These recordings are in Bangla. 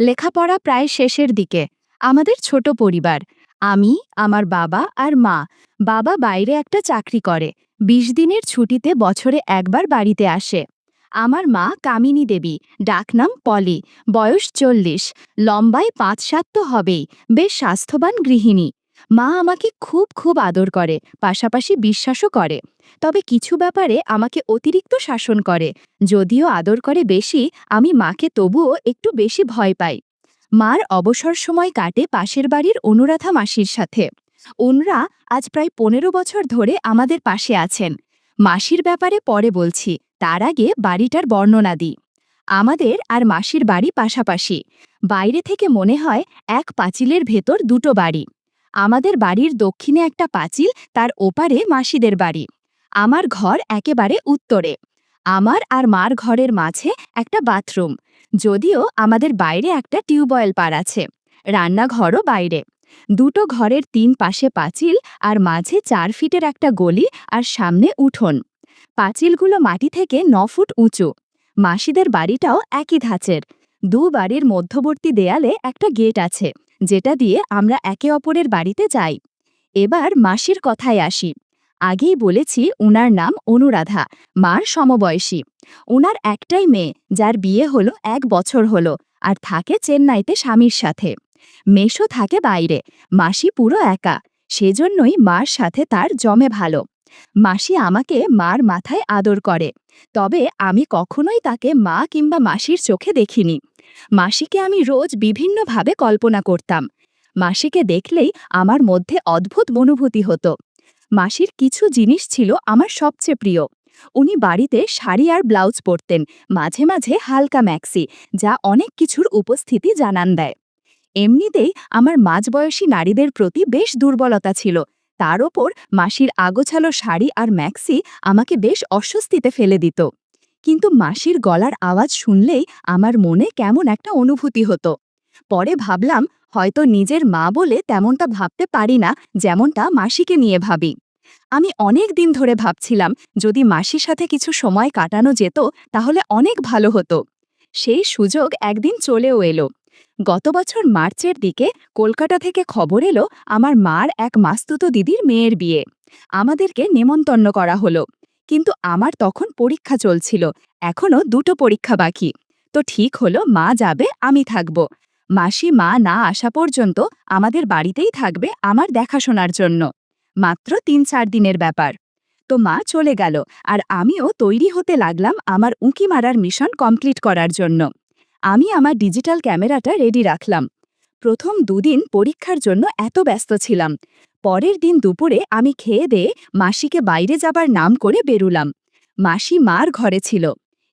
লেখাপড়া প্রায় শেষের দিকে। আমাদের ছোট পরিবার। আমি, আমার বাবা আর মা। বাবা বাইরে একটা চাকরি করে। ২০ দিনের ছুটিতে বছরে একবার বাড়িতে আসে। আমার মা কামিনী দেবী, ডাকনাম পলি, বয়স ৪০, লম্বায় ৫-৭ তো হবেই, বেশ স্বাস্থ্যবান গৃহিণী। মা আমাকে খুব খুব আদর করে, পাশাপাশি বিশ্বাসও করে। তবে কিছু ব্যাপারে আমাকে অতিরিক্ত শাসন করে। যদিও আদর করে বেশি, আমি মাকে তবুও একটু বেশি ভয় পাই। মার অবসর সময় কাটে পাশের বাড়ির অনুরাধা মাসির সাথে। ওনরা আজ প্রায় ১৫ বছর ধরে আমাদের পাশে আছেন। মাসির ব্যাপারে পরে বলছি, তার আগে বাড়িটার বর্ণনা দিই। আমাদের আর মাসির বাড়ি পাশাপাশি। বাইরে থেকে মনে হয় এক পাঁচিলের ভেতর দুটো বাড়ি। আমাদের বাড়ির দক্ষিণে একটা পাঁচিল, তার ওপারে মাসিদের বাড়ি। আমার ঘর একেবারে উত্তরে। আমার আর মার ঘরের মাঝে একটা বাথরুম। যদিও আমাদের বাইরে একটা টিউবওয়েল পার আছে। রান্নাঘরও বাইরে। দুটো ঘরের ৩ পাশে পাঁচিল, আর মাঝে ৪ ফিটের একটা গলি, আর সামনে উঠোন। পাঁচিলগুলো মাটি থেকে ৯ ফুট উঁচু। মাসিদের বাড়িটাও একই ধাঁচের। দু বাড়ির মধ্যবর্তী দেয়ালে একটা গেট আছে, যেটা দিয়ে আমরা একে অপরের বাড়িতে যাই। এবার মাসির কথায় আসি। আগেই বলেছি উনার নাম অনুরাধা, মার সমবয়সী। উনার একটাই মেয়ে, যার বিয়ে হলো ১ বছর হলো, আর থাকে চেন্নাইতে স্বামীর সাথে। মেশো থাকে বাইরে। মাসি পুরো একা। সেজন্যই মার সাথে তার জমে ভালো। মাসি আমাকে মার মাথায় আদর করে। তবে আমি কখনোই তাকে মা কিংবা মাসির চোখে দেখিনি। মাসিকে আমি রোজ বিভিন্নভাবে কল্পনা করতাম। মাসিকে দেখলেই আমার মধ্যে অদ্ভুত অনুভূতি হতো। মাসির কিছু জিনিস ছিল আমার সবচেয়ে প্রিয়। উনি বাড়িতে শাড়ি আর ব্লাউজ পরতেন, মাঝে মাঝে হালকা ম্যাক্সি, যা অনেক কিছুর উপস্থিতি জানান দেয়। এমনিতেই আমার মাঝবয়সী নারীদের প্রতি বেশ দুর্বলতা ছিল। তার ওপর মাসির আগোছালো শাড়ি আর ম্যাক্সি আমাকে বেশ অস্বস্তিতে ফেলে দিত। কিন্তু মাসির গলার আওয়াজ শুনলেই আমার মনে কেমন একটা অনুভূতি হতো। পরে ভাবলাম, হয়তো নিজের মা বলে তেমনটা ভাবতে পারি না, যেমনটা মাসিকে নিয়ে ভাবি। আমি অনেক দিন ধরে ভাবছিলাম, যদি মাসির সাথে কিছু সময় কাটানো যেত তাহলে অনেক ভালো হতো। সেই সুযোগ একদিন চলেও এলো। গত বছর মার্চের দিকে কলকাতা থেকে খবর এলো আমার মার এক মাস্তুতো দিদির মেয়ের বিয়ে। আমাদেরকে নেমন্তন্ন করা হলো। কিন্তু আমার তখন পরীক্ষা চলছিল, এখনো ২টো পরীক্ষা বাকি। তো ঠিক হলো মা যাবে, আমি থাকব। মাসি মা না আসা পর্যন্ত আমাদের বাড়িতেই থাকবে আমার দেখাশোনার জন্য। মাত্র ৩-৪ দিনের ব্যাপার। তো মা চলে গেল, আর আমিও তৈরি হতে লাগলাম আমার উঁকি মারার মিশন কমপ্লিট করার জন্য। আমি আমার ডিজিটাল ক্যামেরাটা রেডি রাখলাম। প্রথম ২ দিন পরীক্ষার জন্য এত ব্যস্ত ছিলাম। পরের দিন দুপুরে আমি খেয়ে দিয়ে মাসিকে বাইরে যাবার নাম করে বেরুলাম। মাসি মার ঘরে ছিল।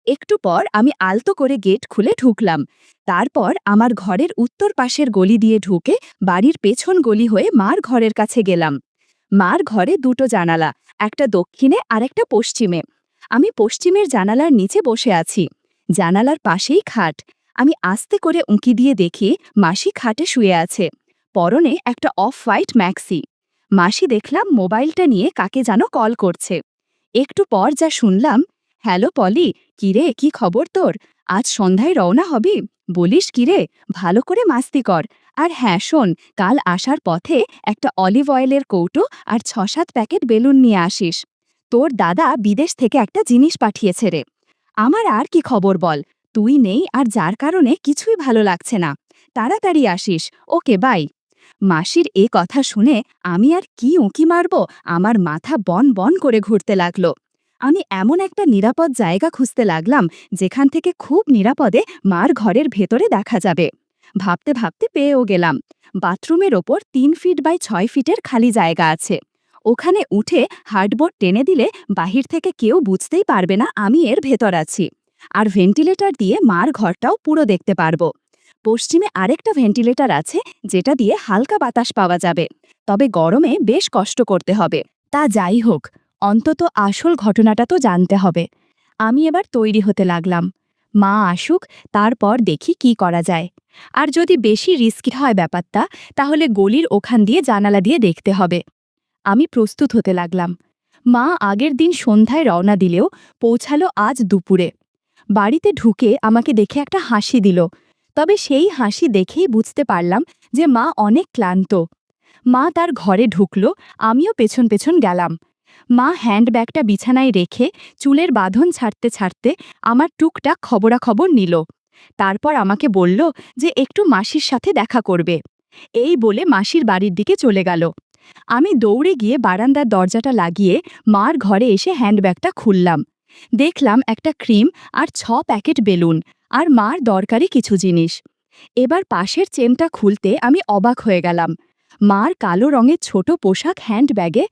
একটু পর আমি আলতো করে গেট খুলে ঢুকলাম। তারপর আমার ঘরের উত্তর পাশের গলি দিয়ে ঢুকে বাড়ির পেছন গলি হয়ে মার ঘরের কাছে গেলাম। মার ঘরে ২টো জানালা, একটা দক্ষিণে আর একটা পশ্চিমে। আমি পশ্চিমের জানালার নিচে বসে আছি। জানালার পাশেই খাট। আমি আস্তে করে উঁকি দিয়ে দেখি মাসি খাটে শুয়ে আছে, পরনে একটা অফ হোয়াইট ম্যাক্সি। মাসি দেখলাম মোবাইলটা নিয়ে কাকে যেন কল করছে। একটু পর যা শুনলাম, হ্যালো পলি, কিরে, কি খবর তোর? আজ সন্ধ্যায় রওনা হবি? বলিস কিরে, ভালো করে মাস্তি কর। আর হ্যাঁ শোন, কাল আসার পথে একটা অলিভ অয়েলের কৌটো আর ৬-৭ প্যাকেট বেলুন নিয়ে আসিস। তোর দাদা বিদেশ থেকে একটা জিনিস পাঠিয়েছে রে। আমার আর কি খবর বল? তুই নেই, আর যার কারণে কিছুই ভালো লাগছে না। তাড়াতাড়ি আসিস। ওকে, বাই। মাসির এ কথা শুনে আমি আর কি উঁকি মারব, আমার মাথা বন বন করে ঘুরতে লাগলো। আমি এমন একটা নিরাপদ জায়গা খুঁজতে লাগলাম, যেখান থেকে খুব নিরাপদে মার ঘরের ভেতরে দেখা যাবে। ভাবতে ভাবতে পেয়েও গেলাম। বাথরুমের ওপর ৩ ফিট বাই ৬ ফিটের খালি জায়গা আছে। ওখানে উঠে হার্ডবোর্ড টেনে দিলে বাহির থেকে কেউ বুঝতেই পারবে না আমি এর ভেতর আছি। আর ভেন্টিলেটর দিয়ে মার ঘরটাও পুরো দেখতে পারবো। পশ্চিমে আরেকটা ভেন্টিলেটর আছে, যেটা দিয়ে হালকা বাতাস পাওয়া যাবে। তবে গরমে বেশ কষ্ট করতে হবে। তা যাই হোক, অন্তত আসল ঘটনাটা তো জানতে হবে। আমি এবার তৈরি হতে লাগলাম। মা আসুক, তারপর দেখি কি করা যায়। আর যদি বেশি রিস্কি হয় ব্যাপারটা, তাহলে গলির ওখান দিয়ে জানালা দিয়ে দেখতে হবে। আমি প্রস্তুত হতে লাগলাম। মা আগের দিন সন্ধ্যায় রওনা দিলেও পৌঁছালো আজ দুপুরে। বাড়িতে ঢুকে আমাকে দেখে একটা হাসি দিল। তবে সেই হাসি দেখেই বুঝতে পারলাম যে মা অনেক ক্লান্ত। মা তার ঘরে ঢুকল, আমিও পেছন পেছন গেলাম। মা হ্যান্ডব্যাগটা বিছানায় রেখে চুলের বাঁধন ছাড়তে ছাড়তে আমার টুকটাক খবরাখবর নিল। তারপর আমাকে বলল যে একটু মাসির সাথে দেখা করবে। এই বলে মাসির বাড়ির দিকে চলে গেল। আমি দৌড়ে গিয়ে বারান্দার দরজাটা লাগিয়ে মার ঘরে এসে হ্যান্ডব্যাগটা খুললাম। দেখলাম একটা ক্রিম আর 6 প্যাকেট বেলুন আর মার দরকারি কিছু জিনিস। এবার পাশের চেনটা খুলতে আমি অবাক হয়ে গেলাম। মার কালো রঙের ছোট পোশাক হ্যান্ডব্যাগে।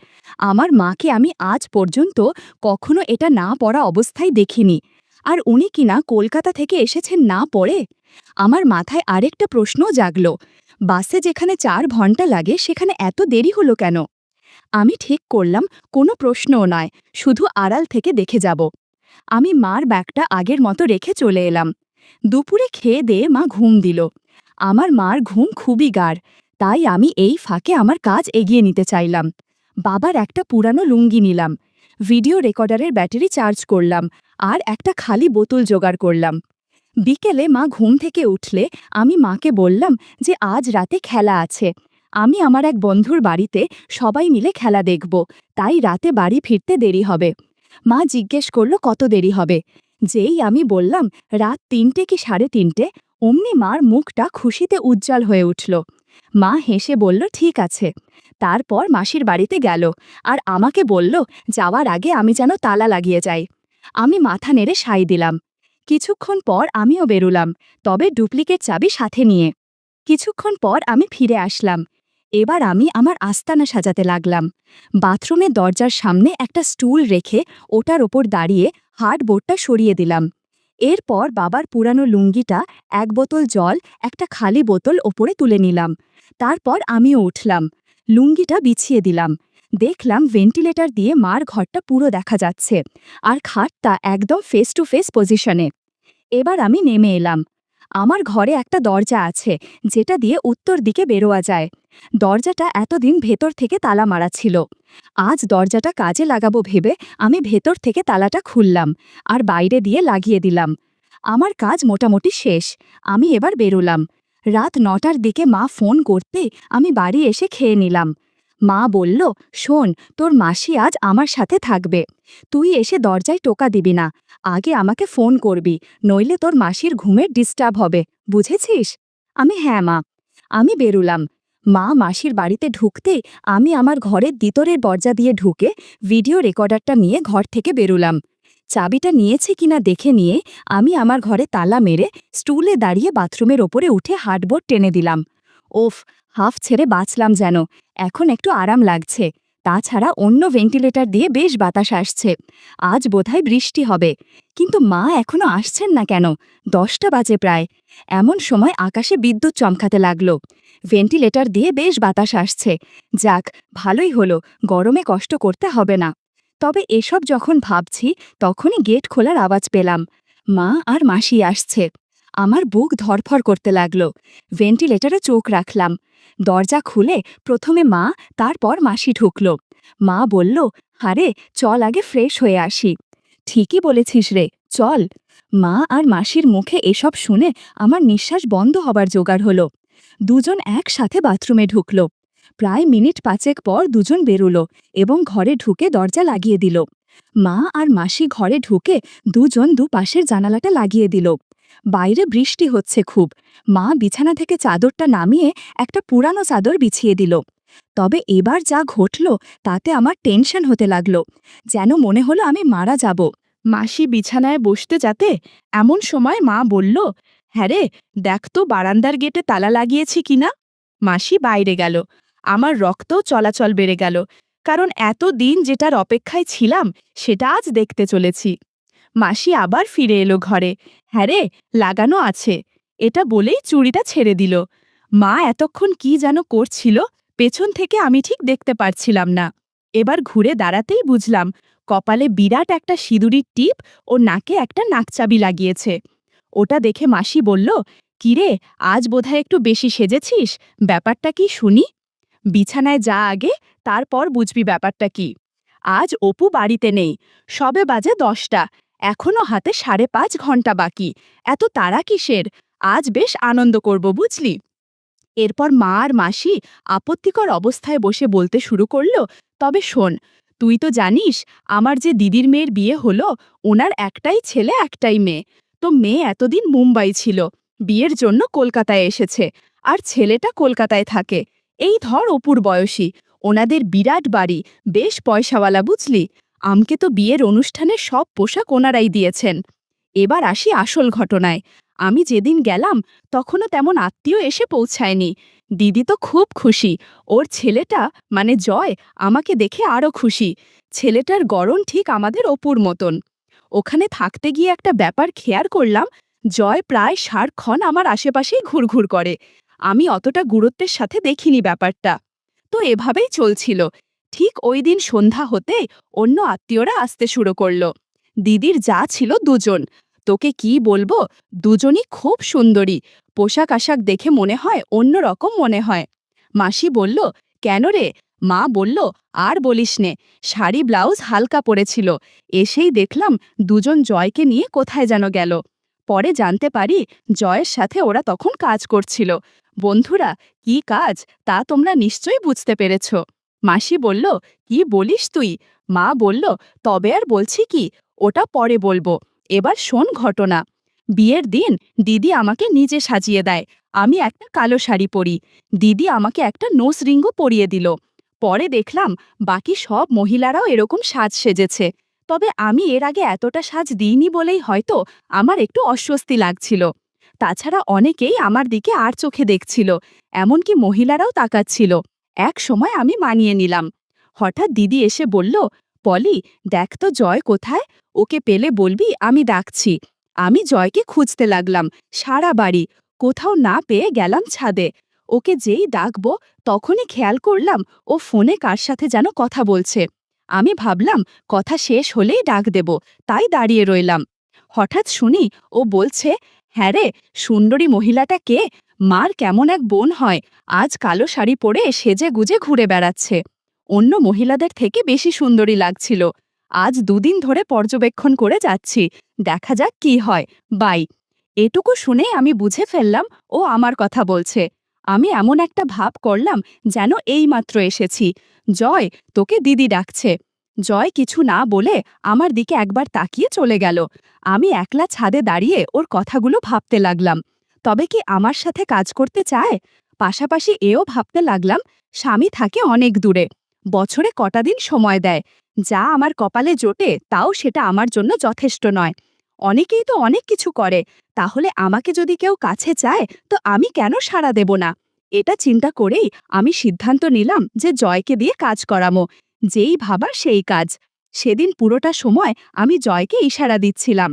আমার মাকে আমি আজ পর্যন্ত কখনো এটা না পরা অবস্থায় দেখিনি। আর উনি কিনা কলকাতা থেকে এসেছেন না পড়ে। আমার মাথায় আরেকটা প্রশ্নও জাগল, বাসে যেখানে 4 ঘন্টা লাগে সেখানে এত দেরি হলো কেন? আমি ঠিক করলাম কোনো প্রশ্নও নয়, শুধু আড়াল থেকে দেখে যাব। আমি মার ব্যাগটা আগের মতো রেখে চলে এলাম। দুপুরে খেয়ে দিয়ে মা ঘুম দিল। আমার মার ঘুম খুবই গাঢ়, তাই আমি এই ফাঁকে আমার কাজ এগিয়ে নিতে চাইলাম। বাবার একটা পুরানো লুঙ্গি নিলাম, ভিডিও রেকর্ডারের ব্যাটারি চার্জ করলাম আর একটা খালি বোতল জোগাড় করলাম। বিকেলে মা ঘুম থেকে উঠলে আমি মাকে বললাম যে আজ রাতে খেলা আছে। আমি আমার এক বন্ধুর বাড়িতে সবাই মিলে খেলা দেখব, তাই রাতে বাড়ি ফিরতে দেরি হবে। মা জিজ্ঞেস করল কত দেরি হবে। যেই আমি বললাম রাত 3টে কি 3:30, অমনি মার মুখটা খুশিতে উজ্জ্বল হয়ে উঠল। মা হেসে বলল ঠিক আছে। তারপর মাসির বাড়িতে গেল আর আমাকে বলল যাওয়ার আগে আমি যেন তালা লাগিয়ে যাই। আমি মাথা নেড়ে সাই দিলাম। কিছুক্ষণ পর আমিও বেরুলাম, তবে ডুপ্লিকেট চাবি সাথে নিয়ে। কিছুক্ষণ পর আমি ফিরে আসলাম। এবার আমি আমার আস্তানা সাজাতে লাগলাম। বাথরুমের দরজার সামনে একটা স্টুল রেখে ওটার ওপর দাঁড়িয়ে হার্ডবোর্ডটা সরিয়ে দিলাম। এরপর বাবার পুরানো লুঙ্গিটা, 1 বোতল জল, একটা খালি বোতল ওপরে তুলে নিলাম। তারপর আমিও উঠলাম, লুঙ্গিটা বিছিয়ে দিলাম। দেখলাম ভেন্টিলেটর দিয়ে মার ঘরটা পুরো দেখা যাচ্ছে আর খাটটা একদম ফেস টু ফেস পজিশনে। এবার আমি নেমে এলাম। আমার ঘরে একটা দরজা আছে যেটা দিয়ে উত্তর দিকে বেরোয়া যায়। দরজাটা এতদিন ভেতর থেকে তালা মারা ছিল। আজ দরজাটা কাজে লাগাবো ভেবে আমি ভেতর থেকে তালাটা খুললাম আর বাইরে দিয়ে লাগিয়ে দিলাম। আমার কাজ মোটামুটি শেষ। আমি এবার বেরোলাম। রাত 9টার দিকে মা ফোন করতে আমি বাড়ি এসে খেয়ে নিলাম। মা বলল, শোন, তোর মাসি আজ আমার সাথে থাকবে। তুই এসে দরজায় টোকা দিবি না, আগে আমাকে ফোন করবি, নইলে তোর মাসির ঘুমের ডিস্টার্ব হবে, বুঝেছিস? আমি হ্যাঁ মা। আমি বেরুলাম। মা মাসির বাড়িতে ঢুকতে আমি আমার ঘরের ভিতরের দরজা দিয়ে ঢুকে ভিডিও রেকর্ডারটা নিয়ে ঘর থেকে বেরুলাম। চাবিটা নিয়েছে কিনা দেখে নিয়ে আমি আমার ঘরে তালা মেরে স্টুলে দাঁড়িয়ে বাথরুমের ওপরে উঠে হার্ডবোর্ড টেনে দিলাম। ওফ, হাফ ছেড়ে বাঁচলাম যেন। এখন একটু আরাম লাগছে। তাছাড়া অন্য ভেন্টিলেটর দিয়ে বেশ বাতাস আসছে। আজ বোধহয় বৃষ্টি হবে। কিন্তু মা এখনো আসছেন না কেন? 10টা বাজে প্রায়। এমন সময় আকাশে বিদ্যুৎ চমকাতে লাগল। ভেন্টিলেটর দিয়ে বেশ বাতাস আসছে। যাক, ভালোই হলো, গরমে কষ্ট করতে হবে না। তবে এসব যখন ভাবছি তখনই গেট খোলার আওয়াজ পেলাম। মা আর মাসি আসছে। আমার বুক ধরফর করতে লাগল। ভেন্টিলেটরে চোখ রাখলাম। দরজা খুলে প্রথমে মা, তারপর মাসি ঢুকল। মা বলল, আরে চল আগে ফ্রেশ হয়ে আসি। ঠিকই বলেছিস রে, চল। মা আর মাসির মুখে এসব শুনে আমার নিঃশ্বাস বন্ধ হবার জোগাড় হলো। দুজন একসাথে বাথরুমে ঢুকল। প্রায় মিনিট 5 পর দুজন বেরুল এবং ঘরে ঢুকে দরজা লাগিয়ে দিল। মা আর মাসি ঘরে ঢুকে দুজন দুপাশের জানালাটা লাগিয়ে দিল। বাইরে বৃষ্টি হচ্ছে খুব। মা বিছানা থেকে চাদরটা নামিয়ে একটা পুরানো চাদর বিছিয়ে দিল। তবে এবার যা ঘটল তাতে আমার টেনশন হতে লাগল, যেন মনে হলো আমি মারা যাব। মাসি বিছানায় বসতে যাতে এমন সময় মা বলল, হ্যাঁ রে, দেখ তো বারান্দার গেটে তালা লাগিয়েছি কিনা। মাসি বাইরে গেল। আমার রক্তও চলাচল বেড়ে গেল, কারণ এত দিন যেটার অপেক্ষায় ছিলাম সেটা আজ দেখতে চলেছি। মাসি আবার ফিরে এলো ঘরে। হ্যাঁ রে, লাগানো আছে, এটা বলেই চুড়িটা ছেড়ে দিল। মা এতক্ষণ কি যেন করছিল, পেছন থেকে আমি ঠিক দেখতে পারছিলাম না। এবার ঘুরে দাঁড়াতেই বুঝলাম কপালে বিরাট একটা সিঁদুরির টিপ ও নাকে একটা নাকচাবি লাগিয়েছে। ওটা দেখে মাসি বলল, কিরে, আজ বোধহয় একটু বেশি সেজেছিস, ব্যাপারটা কি শুনি। বিছানায় যা আগে, তারপর বুঝবি ব্যাপারটা কি। আজ অপু বাড়িতে নেই। সবে বাজে 10টা, এখনো হাতে 5.5 ঘন্টা বাকি। এত তাড়া কিসের? আজ বেশ আনন্দ করব বুঝলি। এরপর মা আর মাসি আপত্তিকর অবস্থায় বসে বলতে শুরু করলো, তবে শোন, তুই তো জানিস আমার যে দিদির মেয়ের বিয়ে হলো, ওনার একটাই ছেলে একটাই মেয়ে। তো মেয়ে এতদিন মুম্বাই ছিল, বিয়ের জন্য কলকাতায় এসেছে, আর ছেলেটা কলকাতায় থাকে। এই ধর অপুর বয়সী, ওনাদের বিরাট বাড়ি, বেশ পয়সাওয়ালা বুঝলি। আমকে তো বিয়ের অনুষ্ঠানের সব পোশাক ওনারাই দিয়েছেন। এবার আসি আসল ঘটনায়। আমি যেদিন গেলাম তখনও তেমন আত্মীয় এসে পৌঁছায়নি। দিদি তো খুব খুশি, ওর ছেলেটা মানে জয় আমাকে দেখে আরও খুশি। ছেলেটার গড়ন ঠিক আমাদের অপুর মতন। ওখানে থাকতে গিয়ে একটা ব্যাপার খেয়াল করলাম, জয় প্রায় সারাক্ষণ আমার আশেপাশেই ঘুরঘুর করে। আমি অতটা গুরুত্বের সাথে দেখিনি ব্যাপারটা। তো এভাবেই চলছিল। ঠিক ওই দিন সন্ধ্যা হতে অন্য আত্মীয়রা আসতে শুরু করলো। দিদির যা ছিল দুজন, তোকে কি বলবো, দুজনই খুব সুন্দরী। পোশাক আশাক দেখে মনে হয় অন্যরকম মনে হয়। মাসি বলল, কেন রে? মা বলল, আর বলিস নে, শাড়ি ব্লাউজ হালকা পরেছিল। এসেই দেখলাম দুজন জয়কে নিয়ে কোথায় যেন গেল। পরে জানতে পারি জয়ের সাথে ওরা তখন কাজ করছিল। বন্ধুরা, কি কাজ তা তোমরা নিশ্চয়ই বুঝতে পেরেছ। মাসি বলল, কি বলিস তুই? মা বলল, তবে আর বলছি কি, ওটা পরে বলবো। এবার শোন ঘটনা। বিয়ের দিন দিদি আমাকে নিজে সাজিয়ে দেয়। আমি একটা কালো শাড়ি পরি। দিদি আমাকে একটা নোজ রিংও পরিয়ে দিল। পরে দেখলাম বাকি সব মহিলারাও এরকম সাজ সেজেছে। তবে আমি এর আগে এতটা সাজ দিইনি বলেই হয়তো আমার একটু অস্বস্তি লাগছিল। তাছাড়া অনেকেই আমার দিকে আর চোখে দেখছিল, এমনকি মহিলারাও তাকাচ্ছিল। এক সময় আমি মানিয়ে নিলাম। হঠাৎ দিদি এসে বলল, পলি, দেখ তো জয় কোথায়? ওকে পেলে বলবি আমি ডাকছি। আমি জয়কে খুঁজতে লাগলাম সারা বাড়ি, কোথাও না পেয়ে গেলাম ছাদে। ওকে যেই ডাকবো তখনই খেয়াল করলাম ও ফোনে কার সাথে যেন কথা বলছে। আমি ভাবলাম কথা শেষ হলেই ডাক দেব, তাই দাঁড়িয়ে রইলাম। হঠাৎ শুনি ও বলছে, হ্যাঁ রে, সুন্দরী মহিলাটা কে? মার কেমন এক বোন হয়, আজ কালো শাড়ি পরে সেজে গুজে ঘুরে বেড়াচ্ছে। অন্য মহিলাদের থেকে বেশি সুন্দরী লাগছিল। আজ দুদিন ধরে পর্যবেক্ষণ করে যাচ্ছি, দেখা যাক কি হয়। বাই। এটুকু শুনে আমি বুঝে ফেললাম ও আমার কথা বলছে। আমি এমন একটা ভাব করলাম যেন এইমাত্র এসেছি। জয়, তোকে দিদি ডাকছে। জয় কিছু না বলে আমার দিকে একবার তাকিয়ে চলে গেল। আমি একলা ছাদে দাঁড়িয়ে ওর কথাগুলো ভাবতে লাগলাম। তবে কি আমার সাথে কাজ করতে চায়? পাশাপাশি এও ভাবতে লাগলাম, স্বামী থাকে অনেক দূরে, বছরে কটা দিন সময় দেয়। যা আমার কপালে জোটে তাও সেটা আমার জন্য যথেষ্ট নয়। অনেকেই তো অনেক কিছু করে, তাহলে আমাকে যদি কেউ কাছে চায় তো আমি কেন সাড়া দেব না? এটা চিন্তা করেই আমি সিদ্ধান্ত নিলাম যে জয়কে দিয়ে কাজ করামো। যেই ভাবা সেই কাজ। সেদিন পুরোটা সময় আমি জয়কে ইশারা দিচ্ছিলাম।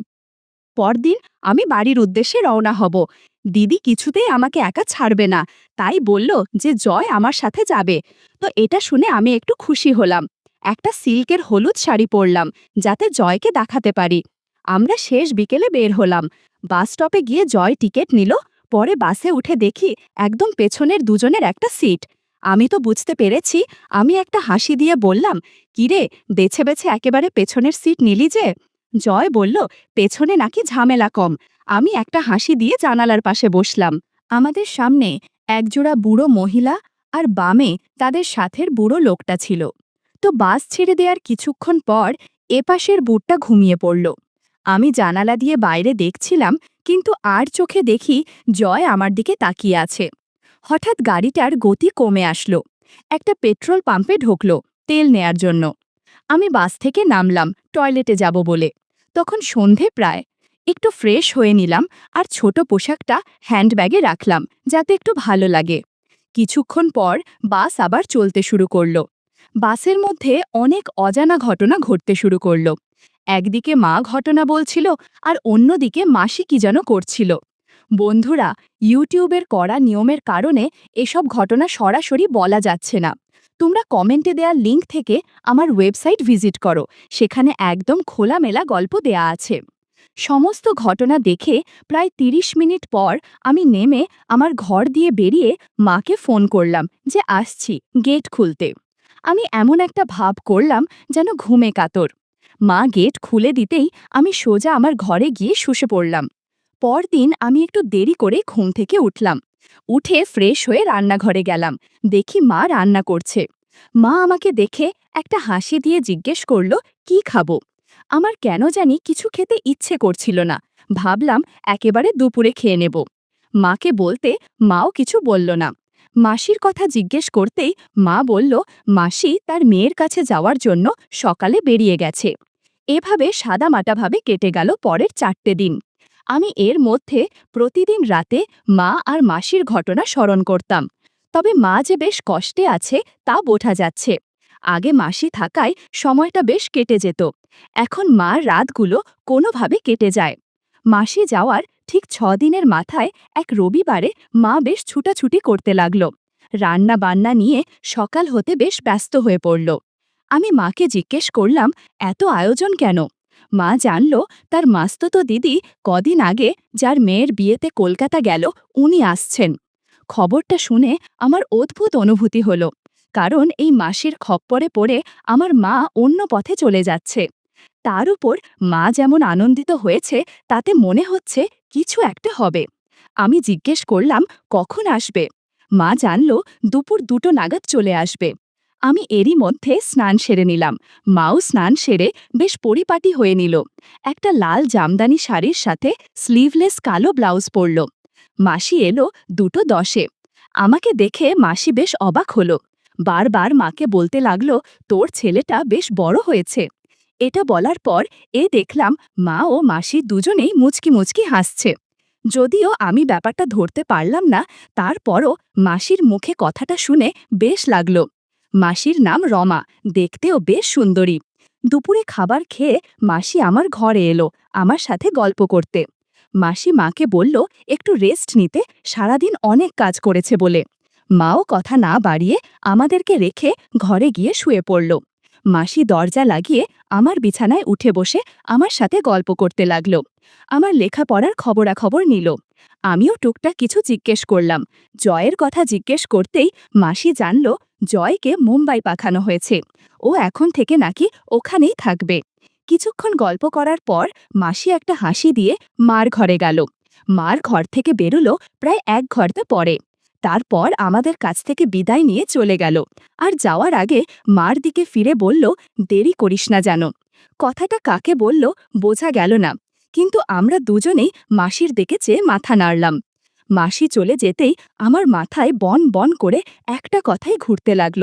পরদিন আমি বাড়ির উদ্দেশ্যে রওনা হব। দিদি কিছুতেই আমাকে একা ছাড়বে না, তাই বলল যে জয় আমার সাথে যাবে। তো এটা শুনে আমি একটু খুশি হলাম। একটা সিল্কের হলুদ শাড়ি পরলাম, যাতে জয়কে দেখাতে পারি। আমরা শেষ বিকেলে বের হলাম। বাস স্টপে গিয়ে জয় টিকিট নিল। পরে বাসে উঠে দেখি একদম পেছনের দুজনের একটা সিট। আমি তো বুঝতে পেরেছি। আমি একটা হাসি দিয়ে বললাম, কিরে, বেছে বেছে একেবারে পেছনের সিট নিলি যে? জয় বলল, পেছনে নাকি ঝামেলা কম। আমি একটা হাসি দিয়ে জানালার পাশে বসলাম। আমাদের সামনে একজোড়া বুড়ো মহিলা আর বামে তাদের সাথের বুড়ো লোকটা ছিল। তো বাস ছেড়ে দেওয়ার কিছুক্ষণ পর এপাশের বুটটা ঘুমিয়ে পড়ল। আমি জানালা দিয়ে বাইরে দেখছিলাম, কিন্তু আর চোখে দেখি জয় আমার দিকে তাকিয়ে আছে। হঠাৎ গাড়িটার গতি কমে আসলো। একটা পেট্রোল পাম্পে ঢুকলো তেল নেয়ার জন্য। আমি বাস থেকে নামলাম টয়লেটে যাব বলে। তখন সন্ধে প্রায়। একটু ফ্রেশ হয়ে নিলাম আর ছোট পোশাকটা হ্যান্ডব্যাগে রাখলাম, যাতে একটু ভালো লাগে। কিছুক্ষণ পর বাস আবার চলতে শুরু করলো। বাসের মধ্যে অনেক অজানা ঘটনা ঘটতে শুরু করলো। একদিকে মা ঘটনা বলছিল, আর অন্যদিকে মাসি কি যেন করছিল। বন্ধুরা, ইউটিউবের কড়া নিয়মের কারণে এসব ঘটনা সরাসরি বলা যাচ্ছে না। তোমরা কমেন্টে দেওয়া লিঙ্ক থেকে আমার ওয়েবসাইট ভিজিট করো, সেখানে একদম খোলামেলা গল্প দেয়া আছে। সমস্ত ঘটনা দেখে প্রায় ৩০ মিনিট পর আমি নেমে আমার ঘর দিয়ে বেরিয়ে মাকে ফোন করলাম যে আসছি, গেট খুলতে। আমি এমন একটা ভাব করলাম যেন ঘুমে কাতর। মা গেট খুলে দিতেই আমি সোজা আমার ঘরে গিয়ে শুষে পড়লাম। পরদিন আমি একটু দেরি করে ঘুম থেকে উঠলাম। উঠে ফ্রেশ হয়ে রান্নাঘরে গেলাম। দেখি মা রান্না করছে। মা আমাকে দেখে একটা হাসি দিয়ে জিজ্ঞেস করলো, কি খাবো? আমার কেন জানি কিছু খেতে ইচ্ছে করছিল না। ভাবলাম একেবারে দুপুরে খেয়ে নেব। মাকে বলতে মাও কিছু বলল না। মাসির কথা জিজ্ঞেস করতেই মা বলল, মাসি তার মেয়ের কাছে যাওয়ার জন্য সকালে বেরিয়ে গেছে। এভাবে সাদামাটাভাবে কেটে গেল পরের 4টে দিন। আমি এর মধ্যে প্রতিদিন রাতে মা আর মাসির ঘটনা স্মরণ করতাম। তবে মা যে বেশ কষ্টে আছে তা বোঝা যাচ্ছে। আগে মাসি থাকায় সময়টা বেশ কেটে যেত। এখন মার রাতগুলো কোনোভাবে কেটে যায়। মাসি যাওয়ার ঠিক 6 দিনের মাথায় এক রবিবারে মা বেশ ছুটাছুটি করতে লাগল। রান্না বান্না নিয়ে সকাল হতে বেশ ব্যস্ত হয়ে পড়ল। আমি মাকে জিজ্ঞেস করলাম, এত আয়োজন কেন? মা জানল তার মাস্তুতো দিদি কদিন আগে যার মেয়ের বিয়েতে কলকাতা গেল, উনি আসছেন। খবরটা শুনে আমার অদ্ভুত অনুভূতি হলো। কারণ এই মাসির খপ্পরে পড়ে আমার মা অন্য পথে চলে যাচ্ছে। তার উপর মা যেমন আনন্দিত হয়েছে, তাতে মনে হচ্ছে কিছু একটা হবে। আমি জিজ্ঞেস করলাম, কখন আসবে? মা জানল দুপুর 2টো নাগাদ চলে আসবে। আমি এরই মধ্যে স্নান সেরে নিলাম। মাও স্নান সেরে বেশ পরিপাটি হয়ে নিল। একটা লাল জামদানি শাড়ির সাথে স্লিভলেস কালো ব্লাউজ পরল। মাসি এলো 2টো 10-এ। আমাকে দেখে মাসি বেশ অবাক হলো। বারবার মাকে বলতে লাগলো, তোর ছেলেটা বেশ বড় হয়েছে। এটা বলার পর দেখলাম মা ও মাসি দুজনেই মুচকি মুচকি হাসছে। যদিও আমি ব্যাপারটা ধরতে পারলাম না, তারপরও মাসির মুখে কথাটা শুনে বেশ লাগলো। মাসির নাম রমা, দেখতেও বেশ সুন্দরী। দুপুরে খাবার খেয়ে মাসি আমার ঘরে এলো আমার সাথে গল্প করতে। মাসি মাকে বলল একটু রেস্ট নিতে, সারাদিন অনেক কাজ করেছে বলে। মাও কথা না বাড়িয়ে আমাদেরকে রেখে ঘরে গিয়ে শুয়ে পড়ল। মাসি দরজা লাগিয়ে আমার বিছানায় উঠে বসে আমার সাথে গল্প করতে লাগল। আমার লেখাপড়ার খবরাখবর নিল। আমিও টুকটাক কিছু জিজ্ঞেস করলাম। জয়ের কথা জিজ্ঞেস করতেই মাসি জানল জয়কে মুম্বাই পাঠানো হয়েছে। ও এখন থেকে নাকি ওখানেই থাকবে। কিছুক্ষণ গল্প করার পর মাসি একটা হাসি দিয়ে মার ঘরে গেল। মার ঘর থেকে বেরোলো প্রায় 1 ঘন্টা পরে। তারপর আমাদের কাছ থেকে বিদায় নিয়ে চলে গেল। আর যাওয়ার আগে মার দিকে ফিরে বলল, দেরি করিস না যেন। কথাটা কাকে বলল বোঝা গেল না, কিন্তু আমরা দুজনেই মাসির দিকে চেয়ে মাথা নাড়লাম। মাসি চলে যেতেই আমার মাথায় বন বন করে একটা কথাই ঘুরতে লাগল,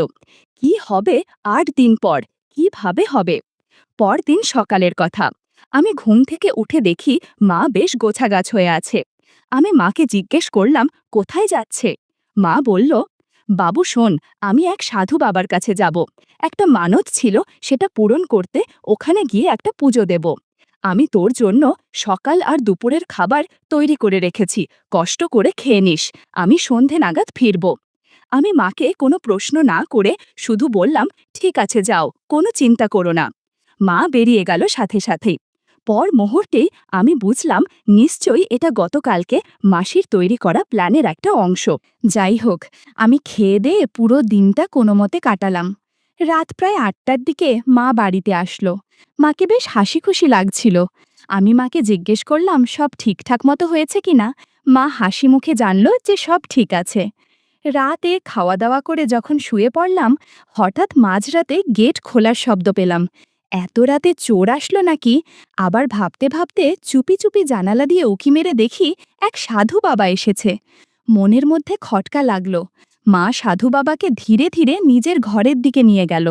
কি হবে 8 দিন পর, কিভাবে হবে? পরদিন সকালের কথা। আমি ঘুম থেকে উঠে দেখি মা বেশ গোছাগাছ হয়ে আছে। আমি মাকে জিজ্ঞেস করলাম, কোথায় যাচ্ছে? মা বলল, বাবু শোন, আমি এক সাধু বাবার কাছে যাব। একটা মানত ছিল, সেটা পূরণ করতে ওখানে গিয়ে একটা পুজো দেব। আমি তোর জন্য সকাল আর দুপুরের খাবার তৈরি করে রেখেছি, কষ্ট করে খেয়ে নিস। আমি সন্ধে নাগাদ ফিরব। আমি মাকে কোনো প্রশ্ন না করে শুধু বললাম, ঠিক আছে যাও, কোনো চিন্তা করো না। মা বেরিয়ে গেল সাথে সাথেই। পর মুহূর্তেই আমি বুঝলাম নিশ্চয়ই এটা গতকালকে মাসির তৈরি করা প্ল্যানের একটা অংশ। যাই হোক, আমি খেয়ে দিয়ে পুরো দিনটা কোনোমতে কাটালাম। রাত প্রায় 8টার দিকে মা বাড়িতে আসলো। মাকে বেশ হাসি খুশি লাগছিল। আমি মাকে জিজ্ঞেস করলাম সব ঠিকঠাক মতো হয়েছে কিনা। মা হাসি মুখে জানল যে সব ঠিক আছে। রাতে খাওয়া দাওয়া করে যখন শুয়ে পড়লাম, হঠাৎ মাঝরাতে গেট খোলার শব্দ পেলাম। এত রাতে চোর আসলো নাকি? আবার ভাবতে ভাবতে চুপি চুপি জানালা দিয়ে উঁকি মেরে দেখি এক সাধু বাবা এসেছে। মনের মধ্যে খটকা লাগলো। মা সাধু বাবাকে ধীরে ধীরে নিজের ঘরের দিকে নিয়ে গেল।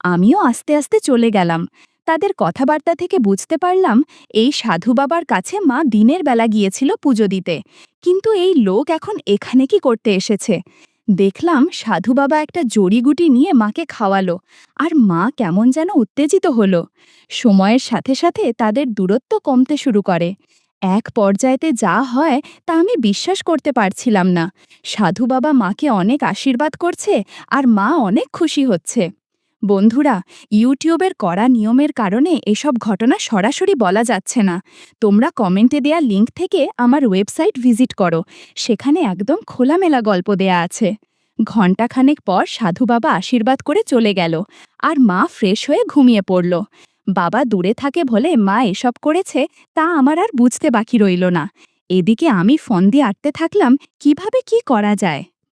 আমিও আস্তে আস্তে চলে গেলাম। তাদের কথাবার্তা থেকে বুঝতে পারলাম এই সাধু বাবার কাছে মা দিনের বেলা গিয়েছিল পুজো দিতে। কিন্তু এই লোক এখন এখানে কি করতে এসেছে? দেখলাম সাধু বাবা একটা জড়িগুটি নিয়ে মাকে খাওয়ালো। আর মা কেমন যেন উত্তেজিত হলো। সময়ের সাথে সাথে তাদের দূরত্ব কমতে শুরু করে। এক পর্যায়েতে যা হয় তা আমি বিশ্বাস করতে পারছিলাম না। সাধু বাবা মাকে অনেক আশীর্বাদ করছে আর মা অনেক খুশি হচ্ছে। বন্ধুরা, ইউটিউবের কড়া নিয়মের কারণে এসব ঘটনা সরাসরি বলা যাচ্ছে না। তোমরা কমেন্টে দেয়া লিঙ্ক থেকে আমার ওয়েবসাইট ভিজিট করো, সেখানে একদম খোলামেলা গল্প দেয়া আছে। ঘণ্টাখানেক পর সাধু বাবা আশীর্বাদ করে চলে গেল, আর মা ফ্রেশ হয়ে ঘুমিয়ে পড়ল। বাবা দূরে থাকে বলে মা এসব করেছে তা আমার আর বুঝতে বাকি রইল না। এদিকে আমি ফোন দিয়ে আটতে থাকলাম কিভাবে কি করা যায়।